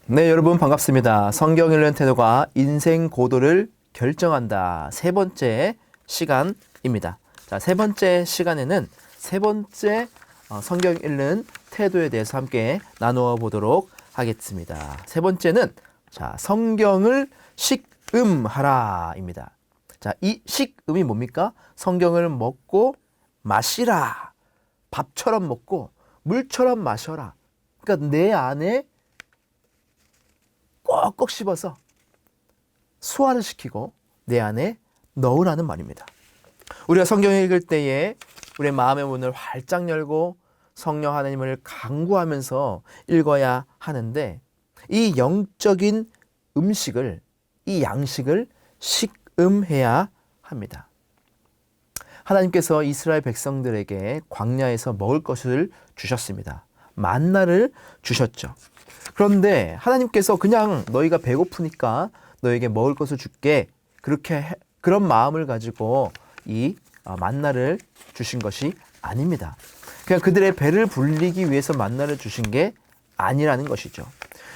네, 여러분 반갑습니다. 성경 읽는 태도가 인생 고도를 결정한다. 세 번째 시간입니다. 자, 세 번째 시간에는 세 번째 성경 읽는 태도에 대해서 함께 나누어 보도록 하겠습니다. 세 번째는 자, 성경을 식음하라입니다. 자, 이 식음이 뭡니까? 성경을 먹고 마시라. 밥처럼 먹고 물처럼 마셔라. 그러니까 내 안에 꼭꼭 씹어서 소화를 시키고 내 안에 넣으라는 말입니다. 우리가 성경을 읽을 때에 우리의 마음의 문을 활짝 열고 성령 하나님을 간구하면서 읽어야 하는데 이 영적인 음식을, 이 양식을 식음해야 합니다. 하나님께서 이스라엘 백성들에게 광야에서 먹을 것을 주셨습니다. 만나를 주셨죠. 그런데 하나님께서 그냥 너희가 배고프니까 너에게 먹을 것을 줄게 그런 마음을 가지고 이 만나를 주신 것이 아닙니다. 그냥 그들의 배를 불리기 위해서 만나를 주신 게 아니라는 것이죠.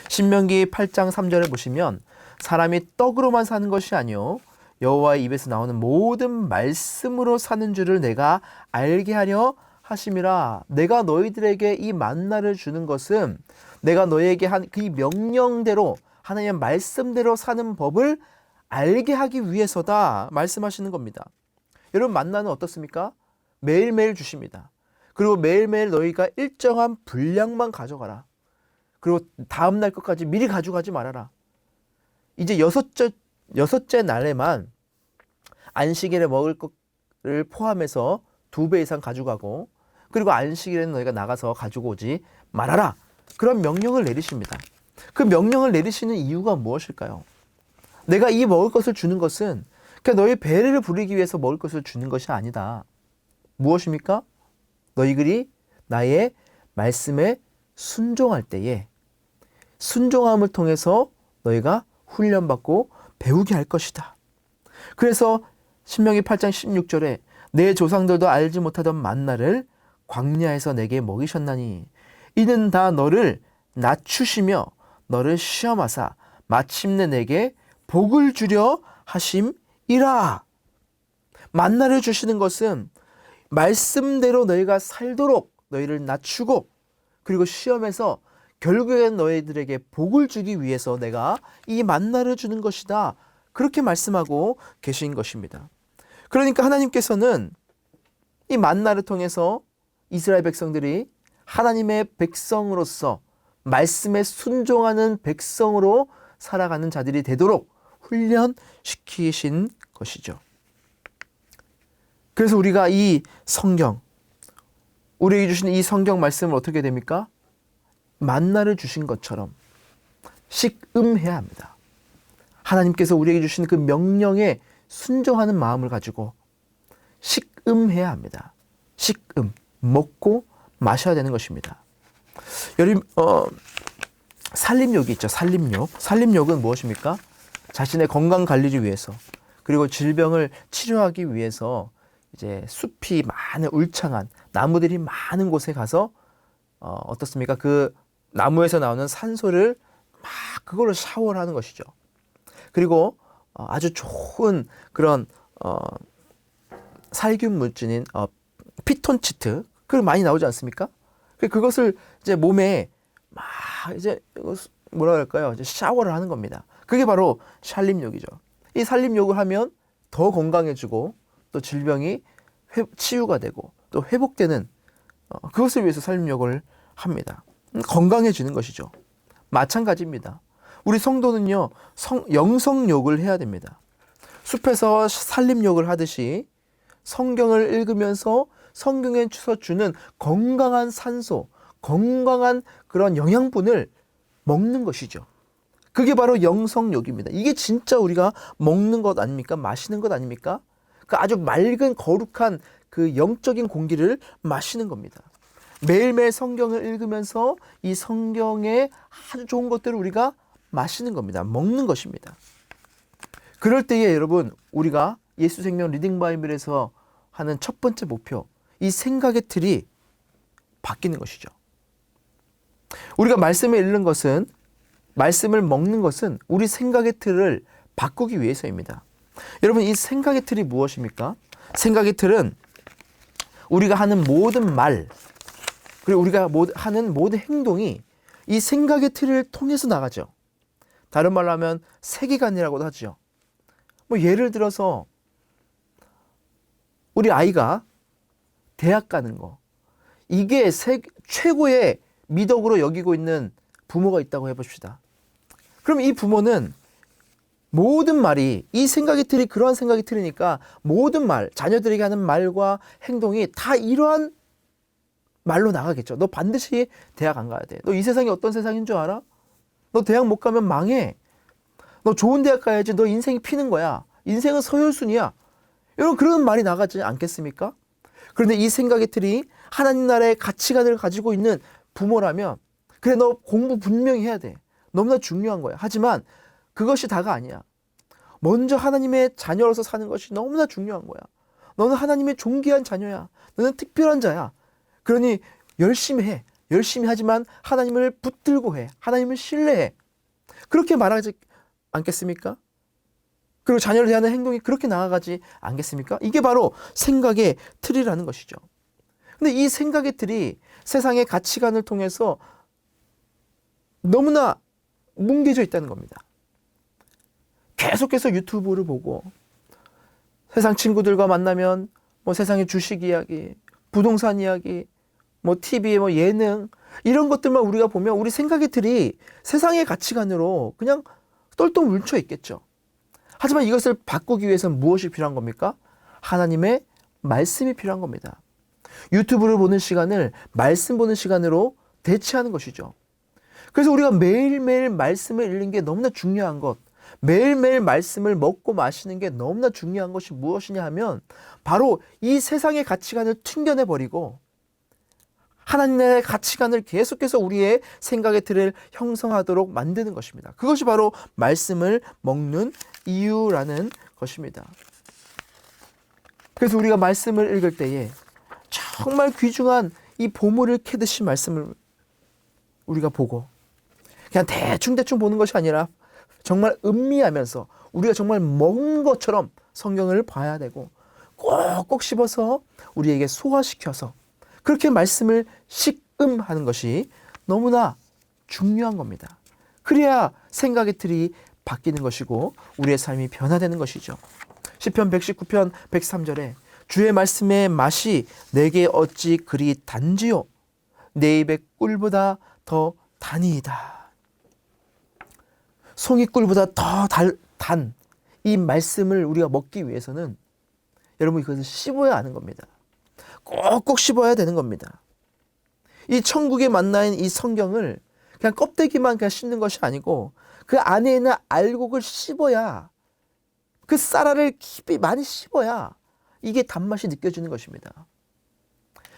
신명기 8장 3절에 보시면 사람이 떡으로만 사는 것이 아니요 여호와의 입에서 나오는 모든 말씀으로 사는 줄을 내가 알게 하려 하심이라. 내가 너희들에게 이 만나를 주는 것은 내가 너희에게 한 그 명령대로 하나님의 말씀대로 사는 법을 알게 하기 위해서다 말씀하시는 겁니다. 여러분, 만나는 어떻습니까? 매일매일 주십니다. 그리고 매일매일 너희가 일정한 분량만 가져가라. 그리고 다음날 것까지 미리 가져가지 말아라. 이제 여섯째 날에만 안식일에 먹을 것을 포함해서 2배 이상 가져가고, 그리고 안식일에는 너희가 나가서 가지고 오지 말아라. 그런 명령을 내리십니다. 그 명령을 내리시는 이유가 무엇일까요? 내가 이 먹을 것을 주는 것은 그냥 너희 배를 부리기 위해서 먹을 것을 주는 것이 아니다. 무엇입니까? 너희들이 나의 말씀에 순종할 때에 순종함을 통해서 너희가 훈련받고 배우게 할 것이다. 그래서 신명기 8장 16절에 내 조상들도 알지 못하던 만나를 광야에서 내게 먹이셨나니 이는 다 너를 낮추시며 너를 시험하사 마침내 내게 복을 주려 하심이라. 만나를 주시는 것은 말씀대로 너희가 살도록 너희를 낮추고, 그리고 시험에서 결국엔 너희들에게 복을 주기 위해서 내가 이 만나를 주는 것이다. 그렇게 말씀하고 계신 것입니다. 그러니까 하나님께서는 이 만나를 통해서 이스라엘 백성들이 하나님의 백성으로서 말씀에 순종하는 백성으로 살아가는 자들이 되도록 훈련시키신 것이죠. 그래서 우리가 이 성경, 우리에게 주신 이 성경 말씀을 어떻게 됩니까? 만나를 주신 것처럼 식음해야 합니다. 하나님께서 우리에게 주신 그 명령에 순종하는 마음을 가지고 식음해야 합니다. 식음, 먹고 마셔야 되는 것입니다. 여러분, 살림욕이 있죠. 살림욕. 살림욕은 무엇입니까? 자신의 건강 관리를 위해서, 그리고 질병을 치료하기 위해서 이제 숲이 많은 울창한 나무들이 많은 곳에 가서 어떻습니까? 그 나무에서 나오는 산소를 막 그걸로 샤워를 하는 것이죠. 그리고 아주 좋은 그런 살균 물질인 피톤치드, 그걸 많이 나오지 않습니까? 그것을 이제 몸에 막 이제 뭐라 그럴까요? 이제 샤워를 하는 겁니다. 그게 바로 살림욕이죠. 이 살림욕을 하면 더 건강해지고 또 질병이 치유가 되고 또 회복되는 그것을 위해서 살림욕을 합니다. 건강해지는 것이죠. 마찬가지입니다. 우리 성도는요, 영성욕을 해야 됩니다. 숲에서 살림욕을 하듯이 성경을 읽으면서 성경에서 주는 건강한 산소, 건강한 그런 영양분을 먹는 것이죠. 그게 바로 영성욕입니다. 이게 진짜 우리가 먹는 것 아닙니까? 마시는 것 아닙니까? 그 아주 맑은 거룩한 그 영적인 공기를 마시는 겁니다. 매일매일 성경을 읽으면서 이 성경의 아주 좋은 것들을 우리가 마시는 겁니다. 먹는 것입니다. 그럴 때에 여러분, 우리가 예수 생명 리딩 바이블에서 하는 첫 번째 목표, 이 생각의 틀이 바뀌는 것이죠. 우리가 말씀을 읽는 것은 말씀을 먹는 것은 우리 생각의 틀을 바꾸기 위해서입니다. 여러분, 이 생각의 틀이 무엇입니까? 생각의 틀은 우리가 하는 모든 말, 그리고 우리가 하는 모든 행동이 이 생각의 틀을 통해서 나가죠. 다른 말로 하면 세계관이라고도 하죠. 뭐 예를 들어서 우리 아이가 대학 가는 거, 이게 최고의 미덕으로 여기고 있는 부모가 있다고 해봅시다. 그럼 이 부모는 모든 말이, 이 생각의 틀이 그러한 생각의 틀이니까 모든 말, 자녀들에게 하는 말과 행동이 다 이러한 말로 나가겠죠. 너 반드시 대학 안 가야 돼. 너 이 세상이 어떤 세상인 줄 알아? 너 대학 못 가면 망해. 너 좋은 대학 가야지. 너 인생이 피는 거야. 인생은 서열순이야. 여러분, 그런 말이 나가지 않겠습니까? 그런데 이 생각의 틀이 하나님 나라의 가치관을 가지고 있는 부모라면, 그래, 너 공부 분명히 해야 돼. 너무나 중요한 거야. 하지만 그것이 다가 아니야. 먼저 하나님의 자녀로서 사는 것이 너무나 중요한 거야. 너는 하나님의 존귀한 자녀야. 너는 특별한 자야. 그러니 열심히 해. 열심히 하지만 하나님을 붙들고 해. 하나님을 신뢰해. 그렇게 말하지 않겠습니까? 그리고 자녀를 대하는 행동이 그렇게 나아가지 않겠습니까? 이게 바로 생각의 틀이라는 것이죠. 근데 이 생각의 틀이 세상의 가치관을 통해서 너무나 뭉개져 있다는 겁니다. 계속해서 유튜브를 보고 세상 친구들과 만나면 뭐 세상의 주식 이야기, 부동산 이야기, 뭐 TV에 뭐 예능, 이런 것들만 우리가 보면 우리 생각의 틀이 세상의 가치관으로 그냥 똘똘 뭉쳐 있겠죠. 하지만 이것을 바꾸기 위해서는 무엇이 필요한 겁니까? 하나님의 말씀이 필요한 겁니다. 유튜브를 보는 시간을 말씀 보는 시간으로 대체하는 것이죠. 그래서 우리가 매일매일 말씀을 읽는 게 너무나 중요한 것, 매일매일 말씀을 먹고 마시는 게 너무나 중요한 것이 무엇이냐 하면 바로 이 세상의 가치관을 튕겨내버리고 하나님의 가치관을 계속해서 우리의 생각의 틀을 형성하도록 만드는 것입니다. 그것이 바로 말씀을 먹는 이유라는 것입니다. 그래서 우리가 말씀을 읽을 때에 정말 귀중한 이 보물을 캐듯이 말씀을 우리가 보고 그냥 대충 보는 것이 아니라 정말 음미하면서 우리가 정말 먹은 것처럼 성경을 봐야 되고 꼭꼭 씹어서 우리에게 소화시켜서 그렇게 말씀을 식음하는 것이 너무나 중요한 겁니다. 그래야 생각의 틀이 바뀌는 것이고 우리의 삶이 변화되는 것이죠. 시편 119편 103절에 주의 말씀의 맛이 내게 어찌 그리 단지요 내 입의 꿀보다 더 단이이다. 송이꿀보다 더 단 이 말씀을 우리가 먹기 위해서는 여러분 이것을 씹어야 하는 겁니다. 꼭꼭 씹어야 되는 겁니다. 이 천국에 만나인 이 성경을 그냥 껍데기만 그냥 씹는 것이 아니고 그 안에 있는 알곡을 씹어야, 그 쌀알을 깊이 많이 씹어야 이게 단맛이 느껴지는 것입니다.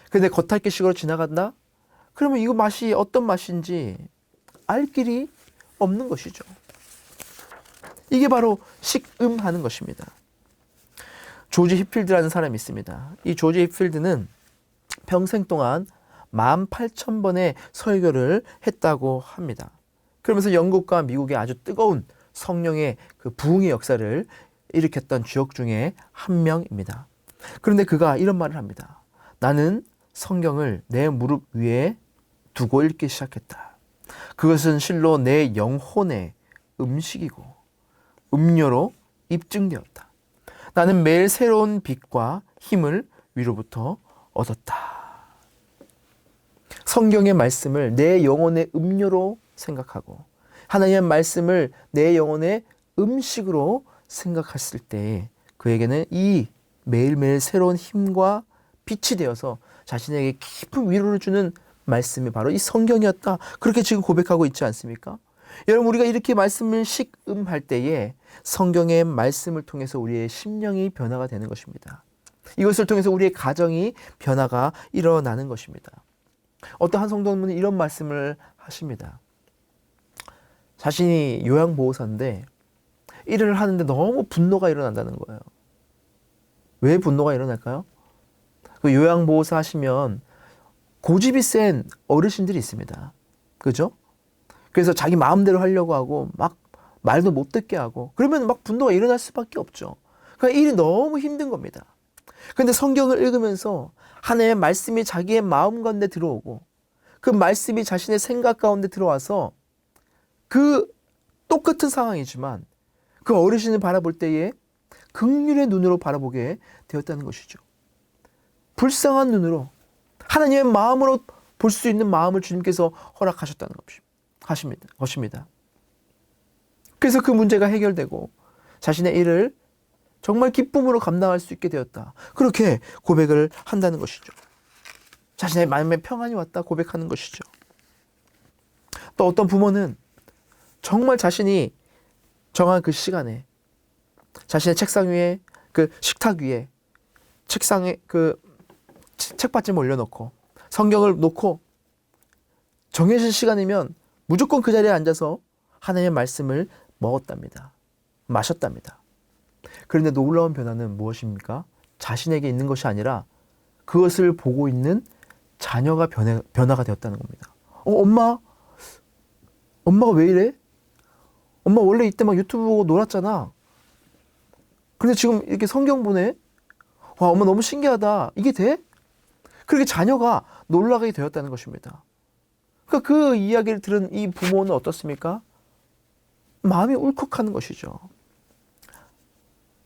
근데 겉핥기식으로 지나간다? 그러면 이거 맛이 어떤 맛인지 알 길이 없는 것이죠. 이게 바로 식음하는 것입니다. 조지 히필드라는 사람이 있습니다. 이 조지 히필드는 평생 동안 18,000번의 설교를 했다고 합니다. 그러면서 영국과 미국의 아주 뜨거운 성령의 그 부흥의 역사를 일으켰던 주역 중에 한 명입니다. 그런데 그가 이런 말을 합니다. 나는 성경을 내 무릎 위에 두고 읽기 시작했다. 그것은 실로 내 영혼의 음식이고 음료로 입증되었다. 나는 매일 새로운 빛과 힘을 위로부터 얻었다. 성경의 말씀을 내 영혼의 음료로 생각하고 하나님의 말씀을 내 영혼의 음식으로 생각했을 때 그에게는 이 매일매일 새로운 힘과 빛이 되어서 자신에게 깊은 위로를 주는 말씀이 바로 이 성경이었다. 그렇게 지금 고백하고 있지 않습니까? 여러분, 우리가 이렇게 말씀을 식음할 때에 성경의 말씀을 통해서 우리의 심령이 변화가 되는 것입니다. 이것을 통해서 우리의 가정이 변화가 일어나는 것입니다. 어떤 한 성도님은 이런 말씀을 하십니다. 자신이 요양보호사인데 일을 하는데 너무 분노가 일어난다는 거예요. 왜 분노가 일어날까요? 그 요양보호사 하시면 고집이 센 어르신들이 있습니다. 그죠? 그래서 자기 마음대로 하려고 하고 막 말도 못 듣게 하고 그러면 막 분노가 일어날 수밖에 없죠. 그러니까 일이 너무 힘든 겁니다. 그런데 성경을 읽으면서 하나님의 말씀이 자기의 마음 가운데 들어오고 그 말씀이 자신의 생각 가운데 들어와서 그 똑같은 상황이지만 그 어르신을 바라볼 때에 긍휼의 눈으로 바라보게 되었다는 것이죠. 불쌍한 눈으로 하나님의 마음으로 볼 수 있는 마음을 주님께서 허락하셨다는 것입니다. 그래서 그 문제가 해결되고 자신의 일을 정말 기쁨으로 감당할 수 있게 되었다. 그렇게 고백을 한다는 것이죠. 자신의 마음에 평안이 왔다 고백하는 것이죠. 또 어떤 부모는 정말 자신이 정한 그 시간에 자신의 책상 위에 그 식탁 위에 책상에 그 책받침을 올려놓고 성경을 놓고 정해진 시간이면 무조건 그 자리에 앉아서 하나님의 말씀을 먹었답니다. 마셨답니다. 그런데 놀라운 변화는 무엇입니까? 자신에게 있는 것이 아니라 그것을 보고 있는 자녀가 변화가 되었다는 겁니다. 엄마가 왜 이래? 엄마 원래 이때 막 유튜브 보고 놀았잖아. 근데 지금 이렇게 성경 보네? 와, 엄마 너무 신기하다. 이게 돼? 그렇게 자녀가 놀라게 되었다는 것입니다. 그러니까 그 이야기를 들은 이 부모는 어떻습니까? 마음이 울컥하는 것이죠.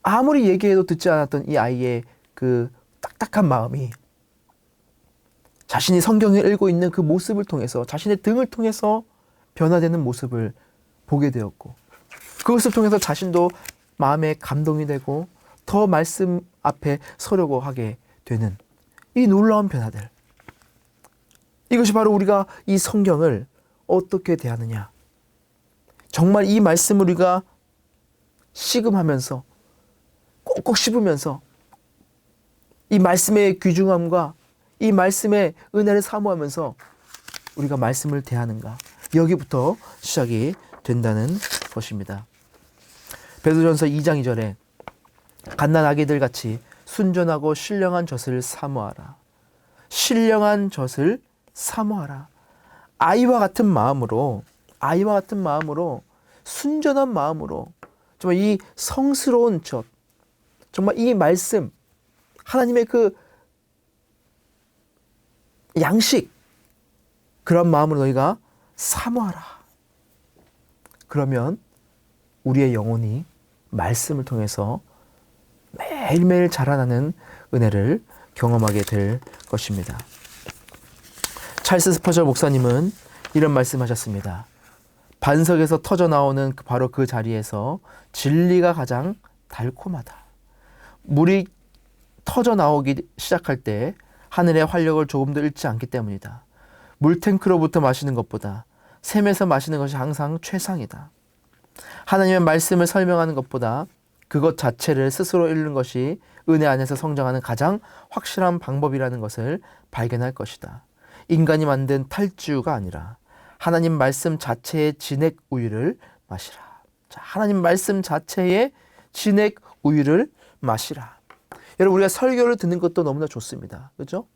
아무리 얘기해도 듣지 않았던 이 아이의 그 딱딱한 마음이 자신이 성경을 읽고 있는 그 모습을 통해서 자신의 등을 통해서 변화되는 모습을 보게 되었고 그것을 통해서 자신도 마음에 감동이 되고 더 말씀 앞에 서려고 하게 되는 이 놀라운 변화들. 이것이 바로 우리가 이 성경을 어떻게 대하느냐. 정말 이 말씀을 우리가 씨금하면서 꼭꼭 씹으면서 이 말씀의 귀중함과 이 말씀의 은혜를 사모하면서 우리가 말씀을 대하는가. 여기부터 시작이 된다는 것입니다. 베드로전서 2장 2절에 갓난아기들 같이 순전하고 신령한 젖을 사모하라. 신령한 젖을 사모하라. 아이와 같은 마음으로 순전한 마음으로 정말 이 성스러운 젖, 정말 이 말씀, 하나님의 그 양식, 그런 마음으로 너희가 사모하라. 그러면 우리의 영혼이 말씀을 통해서 매일매일 자라나는 은혜를 경험하게 될 것입니다. 찰스 스퍼전 목사님은 이런 말씀하셨습니다. 반석에서 터져 나오는 바로 그 자리에서 진리가 가장 달콤하다. 물이 터져 나오기 시작할 때 하늘의 활력을 조금도 잃지 않기 때문이다. 물탱크로부터 마시는 것보다 샘에서 마시는 것이 항상 최상이다. 하나님의 말씀을 설명하는 것보다 그것 자체를 스스로 읽는 것이 은혜 안에서 성장하는 가장 확실한 방법이라는 것을 발견할 것이다. 인간이 만든 탈주가 아니라 하나님 말씀 자체의 진액 우유를 마시라. 자, 하나님 말씀 자체의 진액 우유를 마시라. 여러분, 우리가 설교를 듣는 것도 너무나 좋습니다. 그렇죠?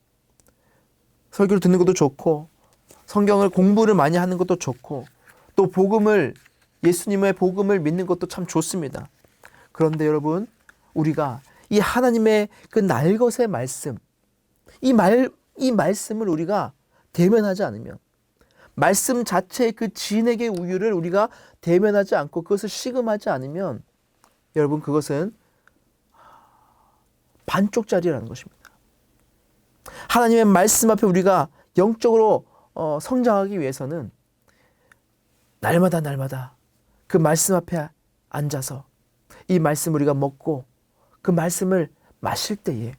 설교를 듣는 것도 좋고 성경을 공부를 많이 하는 것도 좋고 또 예수님의 복음을 믿는 것도 참 좋습니다. 그런데 여러분, 우리가 이 하나님의 그 날것의 말씀, 이 말씀을 우리가 대면하지 않으면, 말씀 자체의 그 진액의 우유를 우리가 대면하지 않고 그것을 시금하지 않으면, 여러분, 그것은 반쪽짜리라는 것입니다. 하나님의 말씀 앞에 우리가 영적으로 성장하기 위해서는 날마다 그 말씀 앞에 앉아서 이 말씀 우리가 먹고 그 말씀을 마실 때에,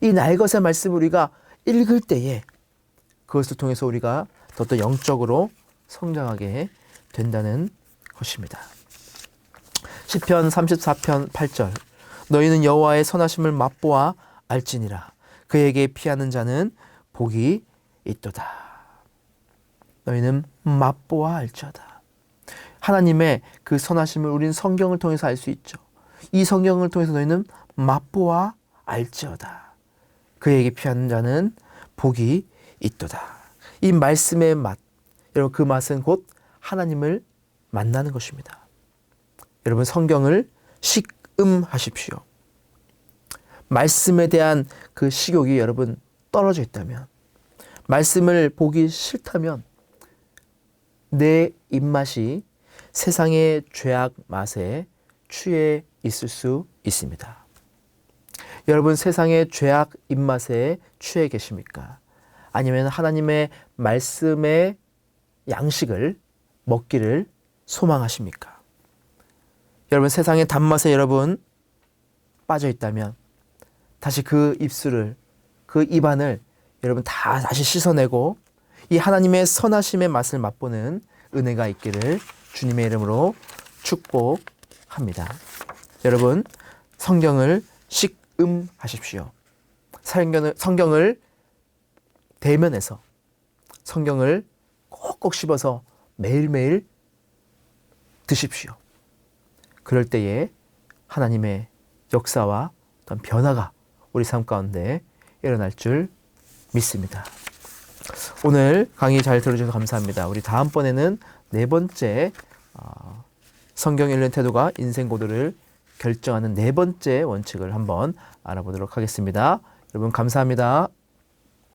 이 날것의 말씀을 우리가 읽을 때에 그것을 통해서 우리가 더 영적으로 성장하게 된다는 것입니다. 시편 34편 8절 너희는 여호와의 선하심을 맛보아 알지니라. 그에게 피하는 자는 복이 있도다. 너희는 맛보아 알지어다. 하나님의 그 선하심을 우리는 성경을 통해서 알 수 있죠. 이 성경을 통해서 너희는 맛보아 알지어다. 그에게 피하는 자는 복이 있도다. 이 말씀의 맛, 여러분, 그 맛은 곧 하나님을 만나는 것입니다. 여러분, 성경을 식음하십시오. 말씀에 대한 그 식욕이 여러분 떨어져 있다면, 말씀을 보기 싫다면 내 입맛이 세상의 죄악 맛에 취해 있을 수 있습니다. 여러분, 세상의 죄악 입맛에 취해 계십니까? 아니면 하나님의 말씀의 양식을 먹기를 소망하십니까? 여러분, 세상의 단맛에 여러분 빠져 있다면 다시 그 입술을, 그 입안을 여러분 다시 씻어내고 이 하나님의 선하심의 맛을 맛보는 은혜가 있기를 주님의 이름으로 축복합니다. 여러분, 성경을 식음하십시오. 성경을 대면해서 성경을 꼭꼭 씹어서 매일매일 드십시오. 그럴 때에 하나님의 역사와 어떤 변화가 우리 삶 가운데 일어날 줄 믿습니다. 오늘 강의 잘 들어주셔서 감사합니다. 우리 다음번에는 네 번째 성경 읽는 태도가 인생 고도를 결정하는 네 번째 원칙을 한번 알아보도록 하겠습니다. 여러분 감사합니다.